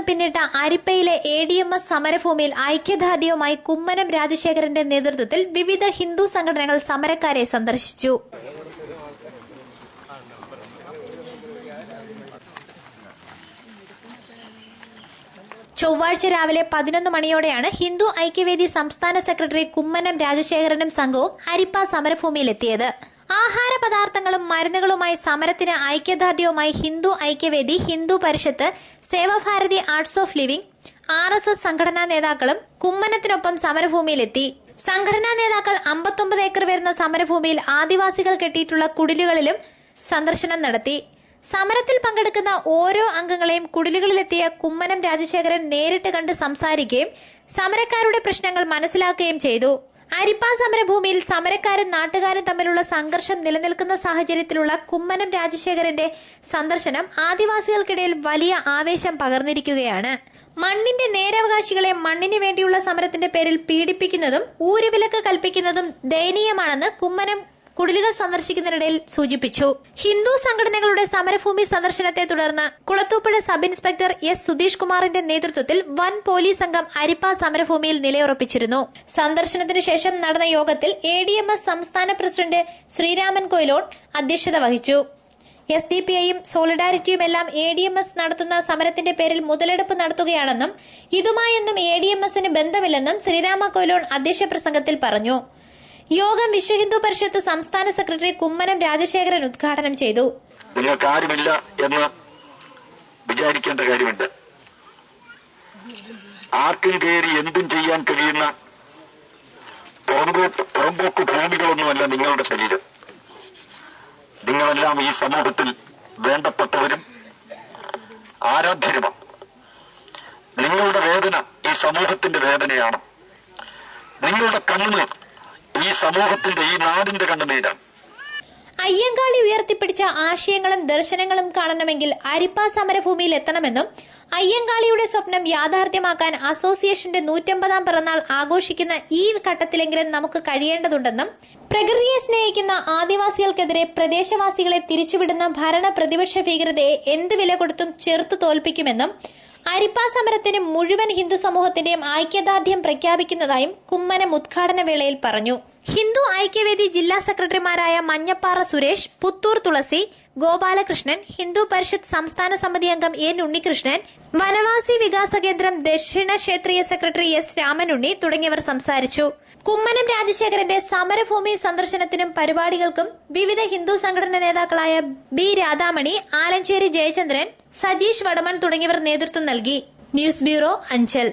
പിന്നിട്ട അരിപ്പയിലെ ADMS സമരഭൂമിയിൽ ഐക്യദാർഢ്യവുമായി കുമ്മനം രാജശേഖരന്റെ നേതൃത്വത്തിൽ വിവിധ ഹിന്ദു സംഘടനകൾ സമരക്കാരെ സന്ദർശിച്ചു. ചൊവ്വാഴ്ച രാവിലെ 11 മണിയോടെയാണ് ഹിന്ദു ഐക്യവേദി സംസ്ഥാന സെക്രട്ടറി കുമ്മനം രാജശേഖരനും സംഘവും അരിപ്പ സമരഭൂമിയിലെത്തിയത്. ആഹാര പദാർത്ഥങ്ങളും മരുന്നുകളുമായി സമരത്തിന് ഐക്യദാർഢ്യവുമായി Hindu Aikyavedi, Hindu Parishad, Sevabharati arts of living, RSS സംഘടനാ നേതാക്കളും കുമ്മനത്തിനൊപ്പം സമരഭൂമിയിലെത്തി. സംഘടനാ നേതാക്കൾ 59 ഏക്കർ വരുന്ന സമരഭൂമിയിൽ ആദിവാസികൾ കെട്ടിയിട്ടുള്ള കുടിലുകളിലും സന്ദർശനം നടത്തി. സമരത്തിൽ പങ്കെടുക്കുന്ന ഓരോ അംഗങ്ങളെയും കുടിലുകളിലെത്തിയ കുമ്മനം രാജശേഖരൻ നേരിട്ട് കണ്ട് സംസാരിക്കുകയും സമരക്കാരുടെ പ്രശ്നങ്ങൾ മനസ്സിലാക്കുകയും ചെയ്തു. അരിപ്പ സമരഭൂമിയിൽ സമരക്കാരും നാട്ടുകാരും തമ്മിലുള്ള സംഘർഷം നിലനിൽക്കുന്ന സാഹചര്യത്തിലുള്ള കുമ്മനം രാജശേഖരന്റെ സന്ദർശനം ആദിവാസികൾക്കിടയിൽ വലിയ ആവേശം പകർന്നിരിക്കുകയാണ്. മണ്ണിന്റെ നേരവകാശികളെ മണ്ണിന് വേണ്ടിയുള്ള സമരത്തിന്റെ പേരിൽ പീഡിപ്പിക്കുന്നതും ഊരുവിലക്ക് കൽപ്പിക്കുന്നതും ദയനീയമാണെന്ന് കുമ്മനം കുടിലുകൾ സന്ദർശിക്കുന്നതിനിടയിൽ സൂചിപ്പിച്ചു. ഹിന്ദു സംഘടനകളുടെ സമരഭൂമി സന്ദർശനത്തെ തുടർന്ന് Kulathupuzha sub inspector S. Sudheesh കുമാറിന്റെ നേതൃത്വത്തിൽ വൻ പോലീസ് സംഘം അരിപ്പ സമരഭൂമിയിൽ നിലയുറപ്പിച്ചിരുന്നു. സന്ദർശനത്തിന് ശേഷം നടന്ന യോഗത്തിൽ ADMS സംസ്ഥാന പ്രസിഡന്റ് ശ്രീരാമൻ കൊയിലോട്ട് അധ്യക്ഷത വഹിച്ചു. SDPIയും സോളിഡാരിറ്റിയുമെല്ലാം ADMS നടത്തുന്ന സമരത്തിന്റെ പേരിൽ മുതലെടുപ്പ് നടത്തുകയാണെന്നും ഇതുമായൊന്നും ADMSന് ബന്ധമില്ലെന്നും ശ്രീരാമ കൊയിലോട്ട് അധ്യക്ഷ പ്രസംഗത്തിൽ പറഞ്ഞു. യോഗം വിശ്വ ഹിന്ദു പരിഷത്ത് സംസ്ഥാന സെക്രട്ടറി കുമ്മനം രാജശേഖരൻ ഉദ്ഘാടനം ചെയ്തു. നിങ്ങൾക്ക് ആരുമില്ല എന്ന് വിചാരിക്കേണ്ട കാര്യമുണ്ട്. ആർക്കും കയറി എന്തും ചെയ്യാൻ കഴിയുന്ന പുറമ്പോക്ക് ഭൂമികളൊന്നുമല്ല നിങ്ങളുടെ ശരീരം. നിങ്ങളെല്ലാം ഈ സമൂഹത്തിൽ വേണ്ടപ്പെട്ടവരും ആരാധ്യരുമാണ്. നിങ്ങളുടെ വേദന ഈ സമൂഹത്തിന്റെ വേദനയാണ്. നിങ്ങളുടെ കണ്ണുനീർ ഈ സമൂഹത്തിന്റെ, ഈ നാടിന്റെ കണ്ണുനീരാണ്. അയ്യങ്കാളി ഉയർത്തിപ്പിടിച്ച ആശയങ്ങളും ദർശനങ്ങളും കാണണമെങ്കിൽ അരിപ്പ സമരഭൂമിയിൽ എത്തണമെന്നും അയ്യങ്കാളിയുടെ സ്വപ്നം യാഥാർത്ഥ്യമാക്കാൻ അസോസിയേഷന്റെ 150ാം പിറന്നാൾ ആഘോഷിക്കുന്ന ഈ ഘട്ടത്തിലെങ്കിലും നമുക്ക് കഴിയേണ്ടതുണ്ടെന്നും പ്രകൃതിയെ സ്നേഹിക്കുന്ന ആദിവാസികൾക്കെതിരെ പ്രദേശവാസികളെ തിരിച്ചുവിടുന്ന ഭരണ പ്രതിപക്ഷ ഭീകരതയെ എന്തു വില കൊടുത്തും ചെറുത്തു തോൽപ്പിക്കുമെന്നും അരിപ്പ സമരത്തിന് മുഴുവൻ ഹിന്ദു സമൂഹത്തിന്റെയും ഐക്യദാർഢ്യം പ്രഖ്യാപിക്കുന്നതായും കുമ്മനം ഉദ്ഘാടന വേളയിൽ പറഞ്ഞു. ഹിന്ദു ഐക്യവേദി ജില്ലാ സെക്രട്ടറിമാരായ മഞ്ഞപ്പാറ സുരേഷ്, പുത്തൂർ തുളസി, ഗോപാലകൃഷ്ണൻ, ഹിന്ദു പരിഷത്ത് സംസ്ഥാന സമിതി അംഗം N. ഉണ്ണികൃഷ്ണൻ, വനവാസി വികാസ കേന്ദ്രം ദക്ഷിണ ക്ഷേത്രീയ സെക്രട്ടറി S. രാമനുണ്ണി തുടങ്ങിയവർ സംസാരിച്ചു. കുമ്മനം രാജശേഖരന്റെ സമരഭൂമി സന്ദർശനത്തിനും പരിപാടികൾക്കും വിവിധ ഹിന്ദു സംഘടനാ നേതാക്കളായ B. രാധാമണി, ആലഞ്ചേരി ജയചന്ദ്രൻ, സജീഷ് വടമൺ തുടങ്ങിയവർ നേതൃത്വം നൽകി. News bureau, Anchal.